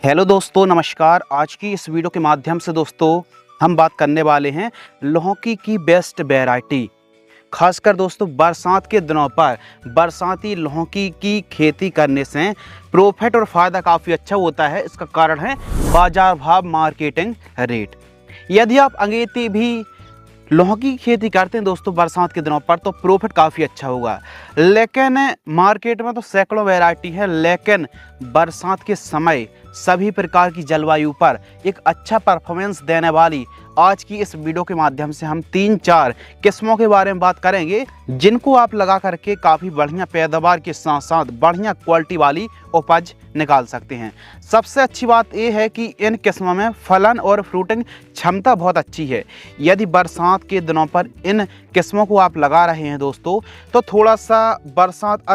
Hello दोस्तों, नमस्कार। आज की इस वीडियो के माध्यम से दोस्तों हम बात करने वाले हैं लौकी की बेस्ट वैरायटी। खासकर दोस्तों बरसात के दिनों पर बरसाती लौकी की खेती करने से प्रॉफिट और फ़ायदा काफ़ी अच्छा होता है। इसका कारण है बाजार भाव, मार्केटिंग रेट। यदि आप अगेती भी लौकी की खेती करते हैं दोस्तों बरसात के दिनों पर, तो प्रॉफिट काफ़ी अच्छा होगा। लेकिन मार्केट में तो सैकड़ों वैरायटी है, लेकिन बरसात के समय सभी प्रकार की जलवायु पर एक अच्छा परफॉर्मेंस देने वाली आज की इस वीडियो के माध्यम से हम 3-4 किस्मों के बारे में बात करेंगे, जिनको आप लगा करके काफ़ी बढ़िया पैदावार के साथ साथ बढ़िया क्वालिटी वाली उपज निकाल सकते हैं। सबसे अच्छी बात यह है कि इन किस्मों में फलन और फ्रूटिंग क्षमता बहुत अच्छी है। यदि बरसात के दिनों पर इन किस्मों को आप लगा रहे हैं दोस्तों, तो थोड़ा सा बरसात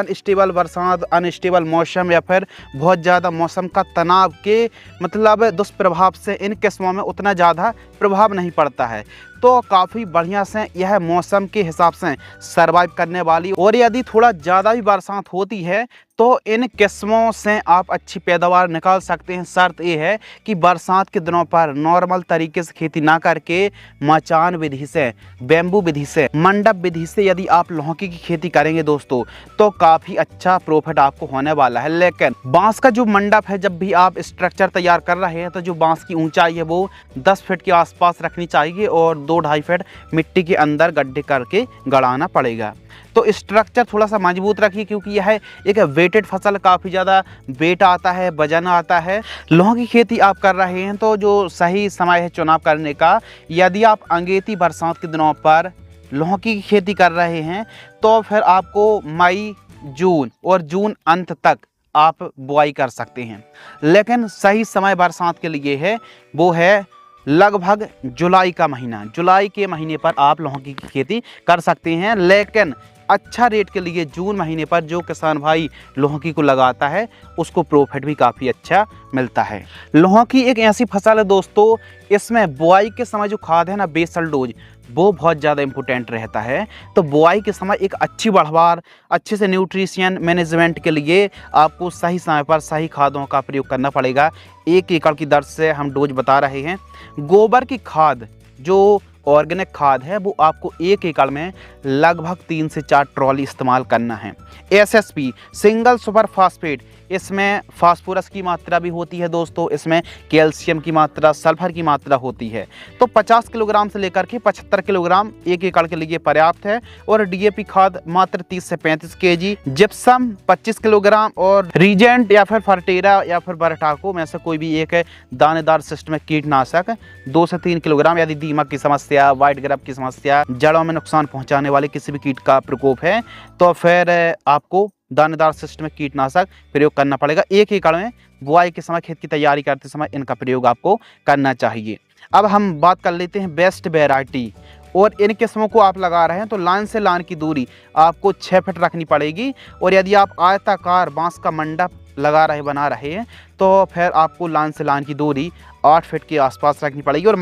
अनस्टेबल मौसम या फिर बहुत ज़्यादा मौसम का तनाव के दुष्प्रभाव से इन किस्मों में उतना ज़्यादा प्रभाव नहीं पड़ता है, तो काफ़ी बढ़िया से यह मौसम के हिसाब से सर्वाइव करने वाली। और यदि थोड़ा ज़्यादा भी बरसात होती है तो इन किस्मों से आप अच्छी पैदावार निकाल सकते हैं। शर्त यह है कि बरसात के दिनों पर नॉर्मल तरीके से खेती ना करके मचान विधि से, बैम्बू विधि से, मंडप विधि से यदि आप लौकी की खेती करेंगे दोस्तों, तो काफ़ी अच्छा प्रॉफिट आपको होने वाला है। लेकिन बांस का जो मंडप है, जब भी आप स्ट्रक्चर तैयार कर रहे हैं तो जो बांस की ऊंचाई है वो 10 फीट के आसपास रखनी चाहिए और 2-2.5 फीट मिट्टी के अंदर गड्ढे करके गड़ाना पड़ेगा। तो स्ट्रक्चर थोड़ा सा मजबूत रखिए, क्योंकि यह एक वेटेड फसल, काफ़ी ज़्यादा वेट आता है, वजन आता है। लौकी की खेती आप कर रहे हैं तो जो सही समय है चुनाव करने का, यदि आप अगेती बरसात के दिनों पर लौकी की खेती कर रहे हैं तो फिर आपको मई, जून और जून अंत तक आप बुआई कर सकते हैं। लेकिन सही समय बरसात के लिए है वो है लगभग जुलाई का महीना। जुलाई के महीने पर आप लौकी की खेती कर सकते हैं। लेकिन अच्छा रेट के लिए जून महीने पर जो किसान भाई लौकी को लगाता है उसको प्रॉफिट भी काफ़ी अच्छा मिलता है। लौकी एक ऐसी फसल है दोस्तों, इसमें बुआई के समय जो खाद है ना, बेसल डोज, वो बहुत ज़्यादा इम्पोर्टेंट रहता है। तो बुआई के समय एक अच्छी बढ़वार, अच्छे से न्यूट्रिशन मैनेजमेंट के लिए आपको सही समय पर सही खादों का प्रयोग करना पड़ेगा। 1 एकड़ की दर से हम डोज बता रहे हैं। गोबर की खाद, जो ऑर्गेनिक खाद है, वो आपको 1 एकड़ में लगभग 3 से 4 ट्रॉली इस्तेमाल करना है। SSP, सिंगल सुपर फास्फेट, इसमें फास्फोरस की मात्रा भी होती है दोस्तों, इसमें कैल्शियम की मात्रा, सल्फर की मात्रा होती है। तो 50 किलोग्राम से लेकर के 75 किलोग्राम 1 एकड़ के लिए पर्याप्त है। और DAP खाद मात्र 30 से 35 kg, जिप्सम 25 किलोग्राम और रीजेंट या फिर फर्टेरा या फिर बरटाको में से कोई भी एक दानेदार सिस्टमिक कीटनाशक 2 से 3 किलोग्राम। यदि दीमक की समस्या, व्हाइट ग्रब की समस्या, जड़ों में नुकसान पहुंचाने वाले किसी भी कीट का प्रकोप है, तो फिर आपको दानेदार सिस्टमिक कीटनाशक प्रयोग करना पड़ेगा। 1 एकड़ में बुआई के समय, खेत की तैयारी करते समय इनका प्रयोग आपको करना चाहिए। अब हम बात कर लेते हैं बेस्ट वैरायटी। और इन किस्मों को आप लगा रहे हैं तो लाइन से लाइन की दूरी आपको 6 फीट रखनी पड़ेगी। और यदि आप आयताकार बांस का मंडप बना रहे हैं तो फिर आपको लाइन से लाइन की दूरी 8 फीट के आसपास रखनी पड़ेगी। और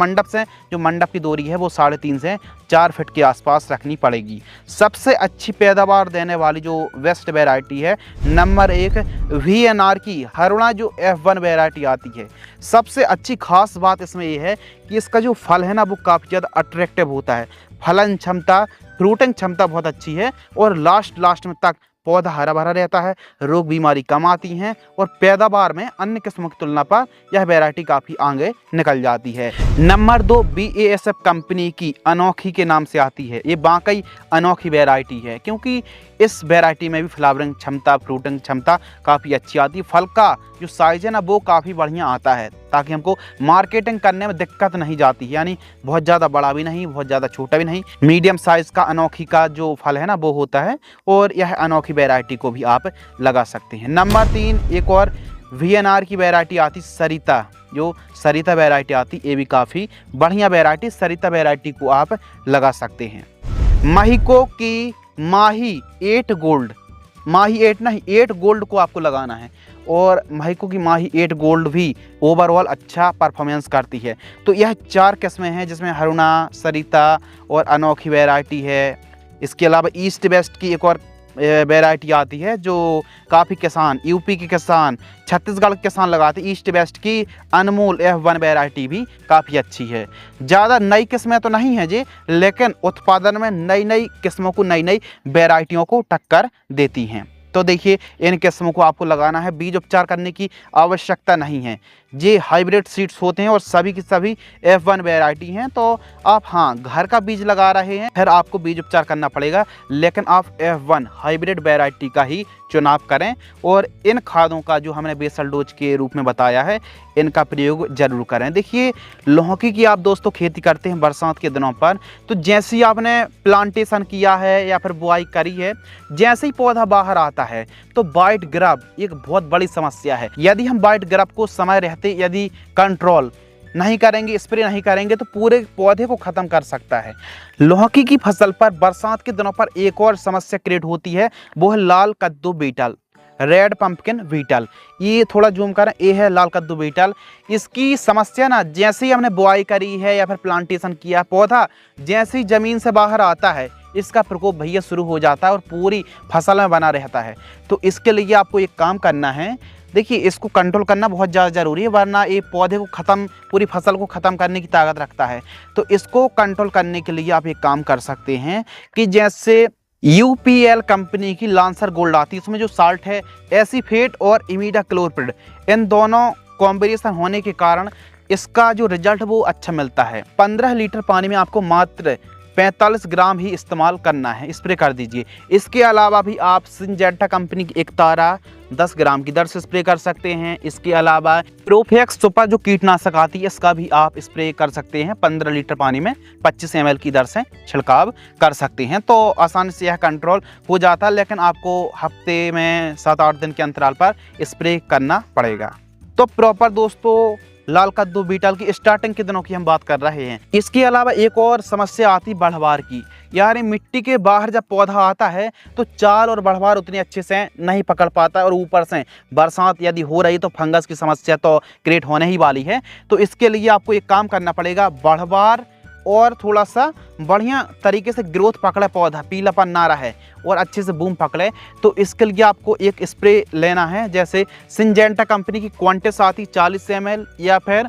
जो मंडप की दूरी है वो 3.5 से 4 फीट के आसपास रखनी पड़ेगी। सबसे अच्छी पैदावार देने वाली जो बेस्ट वैरायटी है, नंबर 1 VNR की हरुणा जो F1 वैरायटी आती है। सबसे अच्छी खास बात इसमें यह है कि इसका जो फल है ना, वो काफ़ी ज़्यादा अट्रैक्टिव होता है। फलन क्षमता, फ्रूटिंग क्षमता बहुत अच्छी है और लास्ट में तक पौधा हरा भरा रहता है, रोग बीमारी कम आती हैं और पैदावार में अन्य किस्मों की तुलना पर यह वैरायटी काफ़ी आगे निकल जाती है। नंबर 2 BASF कंपनी की अनोखी के नाम से आती है। ये वाकई अनोखी वैरायटी है, क्योंकि इस वैरायटी में भी फ्लावरिंग क्षमता, फ्रूटिंग क्षमता काफ़ी अच्छी आती है। फल का जो साइज़ है ना, वो काफ़ी बढ़िया आता है, ताकि हमको मार्केटिंग करने में दिक्कत नहीं जाती है। यानी बहुत ज़्यादा बड़ा भी नहीं, बहुत ज़्यादा छोटा भी नहीं, मीडियम साइज़ का अनोखी का जो फल है ना वो होता है। और यह अनोखी वैरायटी को भी आप लगा सकते हैं। नंबर 3 एक और VNR की वैरायटी आती, सरिता। जो सरिता वैरायटी आती, ये भी काफ़ी बढ़िया वैरायटी, सरिता वैरायटी को आप लगा सकते हैं। महिको की माही 8 गोल्ड, माही 8 नहीं 8 गोल्ड को आपको लगाना है। और महिको की माही 8 गोल्ड भी ओवरऑल अच्छा परफॉर्मेंस करती है। तो यह 4 किस्में हैं, जिसमें हरुणा, सरिता और अनोखी वैरायटी है। इसके अलावा ईस्ट वेस्ट की एक और वैरायटी आती है जो काफ़ी किसान, यूपी के किसान, छत्तीसगढ़ के किसान लगाते हैं। ईस्ट वेस्ट की अनमोल F1 वैरायटी भी काफ़ी अच्छी है। ज़्यादा नई किस्में तो नहीं है जी, लेकिन उत्पादन में नई नई किस्मों को, नई नई वैरायटियों को टक्कर देती हैं। तो देखिए, इन किस्मों को आपको लगाना है, बीज उपचार करने की आवश्यकता नहीं है। ये हाइब्रिड सीड्स होते हैं और सभी की सभी F1 वैरायटी हैं। तो आप हाँ घर का बीज लगा रहे हैं, फिर आपको बीज उपचार करना पड़ेगा, लेकिन आप F1 हाइब्रिड वैरायटी का ही चुनाव करें और इन खादों का जो हमने बेसल डोज के रूप में बताया है, इनका प्रयोग जरूर करें। देखिए, लौकी की आप दोस्तों खेती करते हैं बरसात के दिनों पर, तो जैसे ही आपने प्लांटेशन किया है या फिर बुआई करी है, जैसे ही पौधा बाहर आता है तो वाइट ग्रब एक बहुत बड़ी समस्या है। यदि हम वाइट ग्रब को समय रहते यदि कंट्रोल नहीं करेंगे, स्प्रे नहीं करेंगे, तो पूरे पौधे को खत्म कर सकता है। लौकी की फसल पर बरसात के दिनों पर एक और समस्या क्रिएट होती है, वो है लाल कद्दू बीटल, रेड पंपकिन बीटल। ये थोड़ा जूम करें, ये है लाल कद्दू बीटल। इसकी समस्या ना, जैसे ही हमने बुआई करी है या फिर प्लांटेशन किया, पौधा जैसे ही जमीन से बाहर आता है, इसका प्रकोप भैया शुरू हो जाता है और पूरी फसल में बना रहता है। तो इसके लिए आपको एक काम करना है, देखिए इसको कंट्रोल करना बहुत ज़्यादा ज़रूरी है, वरना ये पौधे को ख़त्म, पूरी फसल को ख़त्म करने की ताकत रखता है। तो इसको कंट्रोल करने के लिए आप एक काम कर सकते हैं कि जैसे UPL कंपनी की लांसर गोल्ड आती है, इसमें जो साल्ट है एसीफेट और इमिडाक्लोप्रिड, इन दोनों कॉम्बिनेशन होने के कारण इसका जो रिजल्ट वो अच्छा मिलता है। 15 लीटर पानी में आपको मात्र 45 ग्राम ही इस्तेमाल करना है, स्प्रे कर दीजिए। इसके अलावा भी आप सिंजेंटा कंपनी की एक तारा 10 ग्राम की दर से स्प्रे कर सकते हैं। इसके अलावा प्रोफेक्स सुपर जो कीटनाशक आती है, इसका भी आप स्प्रे कर सकते हैं। 15 लीटर पानी में 25 ml की दर से छिड़काव कर सकते हैं, तो आसानी से यह कंट्रोल हो जाता है, लेकिन आपको हफ्ते में 7-8 दिन के अंतराल पर स्प्रे करना पड़ेगा। तो प्रॉपर दोस्तों लाल कद्दू बीटल की स्टार्टिंग के दिनों की हम बात कर रहे हैं। इसके अलावा एक और समस्या आती है बढ़वार की, यानी मिट्टी के बाहर जब पौधा आता है तो चाल और बढ़वार उतनी अच्छे से नहीं पकड़ पाता है, और ऊपर से बरसात यदि हो रही तो फंगस की समस्या तो क्रिएट होने ही वाली है। तो इसके लिए आपको एक काम करना पड़ेगा, बढ़वार और थोड़ा सा बढ़िया तरीके से ग्रोथ पकड़े, पौधा पीलापन ना रहे और अच्छे से बूम पकड़े, तो इसके लिए आपको एक स्प्रे लेना है। जैसे सिंजेंटा कंपनी की क्वांटिस आती 40 ml, या फिर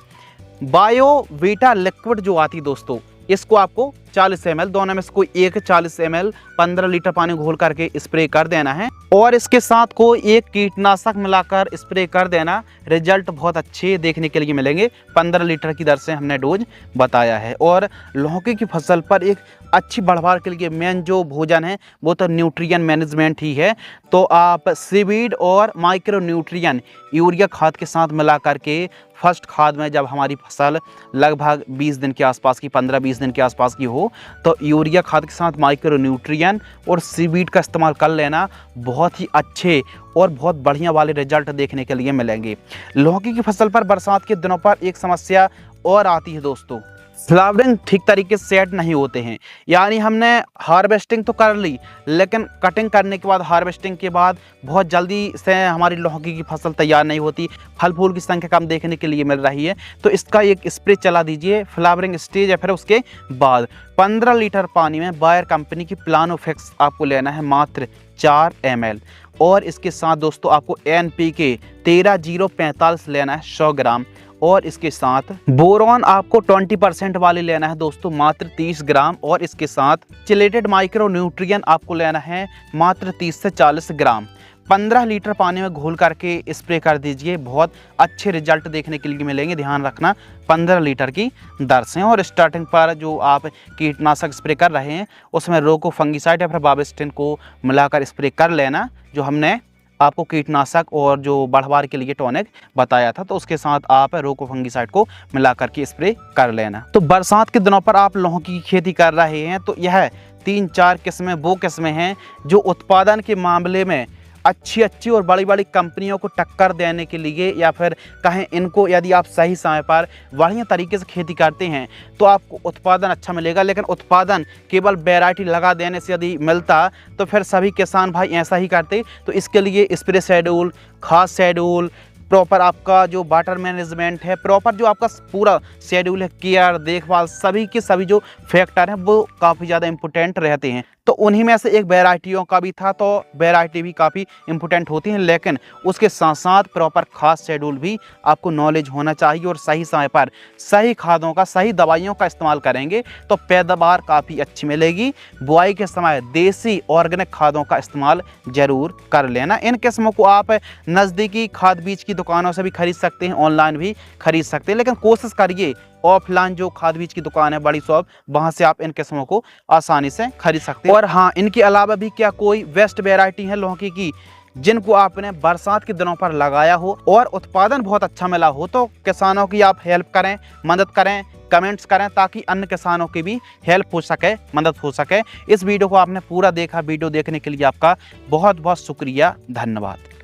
बायोवीटा लिक्विड जो आती दोस्तों, इसको आपको 40 ml, दोनों में से कोई एक 40 ml 15 लीटर पानी घोल करके स्प्रे कर देना है, और इसके साथ कोई एक कीटनाशक मिलाकर स्प्रे कर देना। रिजल्ट बहुत अच्छे देखने के लिए मिलेंगे। 15 लीटर की दर से हमने डोज बताया है। और लौकी की फसल पर एक अच्छी बढ़वार के लिए मेन जो भोजन है वो तो न्यूट्रिएंट मैनेजमेंट ही है। तो आप सीवीड और माइक्रो न्यूट्रिएंट यूरिया खाद के साथ मिला करके फर्स्ट खाद में, जब हमारी फसल लगभग 20 दिन के आसपास की, 15-20 दिन के आसपास की हो, तो यूरिया खाद के साथ माइक्रो न्यूट्रिएंट और सीवीड का इस्तेमाल कर लेना। बहुत ही अच्छे और बहुत बढ़िया वाले रिजल्ट देखने के लिए मिलेंगे। लौकी की फसल पर बरसात के दिनों पर एक समस्या और आती है दोस्तों, फ्लावरिंग ठीक तरीके से सेट नहीं होते हैं। यानी हमने हार्वेस्टिंग तो कर ली, लेकिन कटिंग करने के बाद, हार्वेस्टिंग के बाद बहुत जल्दी से हमारी लौकी की फसल तैयार नहीं होती, फल फूल की संख्या कम देखने के लिए मिल रही है। तो इसका एक स्प्रे चला दीजिए फ्लावरिंग स्टेज, या फिर उसके बाद 15 लीटर पानी में बायर कंपनी की प्लानोफिक्स आपको लेना है मात्र 4 ml, और इसके साथ दोस्तों आपको NPK 13-0-45 लेना है 100 ग्राम, और इसके साथ बोरॉन आपको 20% वाले लेना है दोस्तों मात्र 30 ग्राम, और इसके साथ चिलेटेड माइक्रो न्यूट्रिएंट आपको लेना है मात्र 30 से 40 ग्राम। 15 लीटर पानी में घोल करके स्प्रे कर दीजिए, बहुत अच्छे रिजल्ट देखने के लिए मिलेंगे। ध्यान रखना 15 लीटर की दर से। और स्टार्टिंग पर जो आप कीटनाशक स्प्रे कर रहे हैं उसमें रोको फंगिसाइड या फिर बाविस्टिन को मिलाकर स्प्रे कर लेना, जो हमने आपको कीटनाशक और जो बढ़वार के लिए टॉनिक बताया था, तो उसके साथ आप रोको फंगिसाइड को मिला करके स्प्रे कर लेना। तो बरसात के दिनों पर आप लौकी की खेती कर रहे हैं, तो यह 3-4 किस्में वो किस्में हैं जो उत्पादन के मामले में अच्छी और बड़ी बड़ी कंपनियों को टक्कर देने के लिए, या फिर कहें इनको यदि आप सही समय पर बढ़िया तरीके से खेती करते हैं तो आपको उत्पादन अच्छा मिलेगा। लेकिन उत्पादन केवल वैरायटी लगा देने से यदि मिलता तो फिर सभी किसान भाई ऐसा ही करते। तो इसके लिए स्प्रे शेड्यूल, खाद शेड्यूल, प्रॉपर आपका जो वाटर मैनेजमेंट है, प्रॉपर जो आपका पूरा शेड्यूल है, केयर, देखभाल, सभी के सभी जो फैक्टर हैं वो काफ़ी ज़्यादा इम्पोर्टेंट रहते हैं। तो उन्हीं में से एक वैरायटियों का भी था। तो वैरायटी भी काफ़ी इंपॉर्टेंट होती है, लेकिन उसके साथ साथ प्रॉपर खाद शेड्यूल भी आपको नॉलेज होना चाहिए और सही समय पर सही खादों का, सही दवाइयों का इस्तेमाल करेंगे तो पैदावार काफ़ी अच्छी मिलेगी। बुआई के समय देसी ऑर्गेनिक खादों का इस्तेमाल जरूर कर लेना। इन किस्मों को आप नज़दीकी खाद बीज की दुकानों से भी खरीद सकते हैं, ऑनलाइन भी खरीद सकते हैं, लेकिन कोशिश करिए ऑफलाइन जो खाद बीज की दुकान है, बड़ी शॉप, वहां से आप इन किस्मों को आसानी से खरीद सकते हैं। और हाँ, इनके अलावा भी क्या कोई बेस्ट वैरायटी है लौकी की जिनको आपने बरसात के दिनों पर लगाया हो और उत्पादन बहुत अच्छा मिला हो, तो किसानों की आप हेल्प करें, मदद करें, कमेंट्स करें, ताकि अन्य किसानों की भी हेल्प हो सके, मदद हो सके। इस वीडियो को आपने पूरा देखा, वीडियो देखने के लिए आपका बहुत बहुत शुक्रिया, धन्यवाद।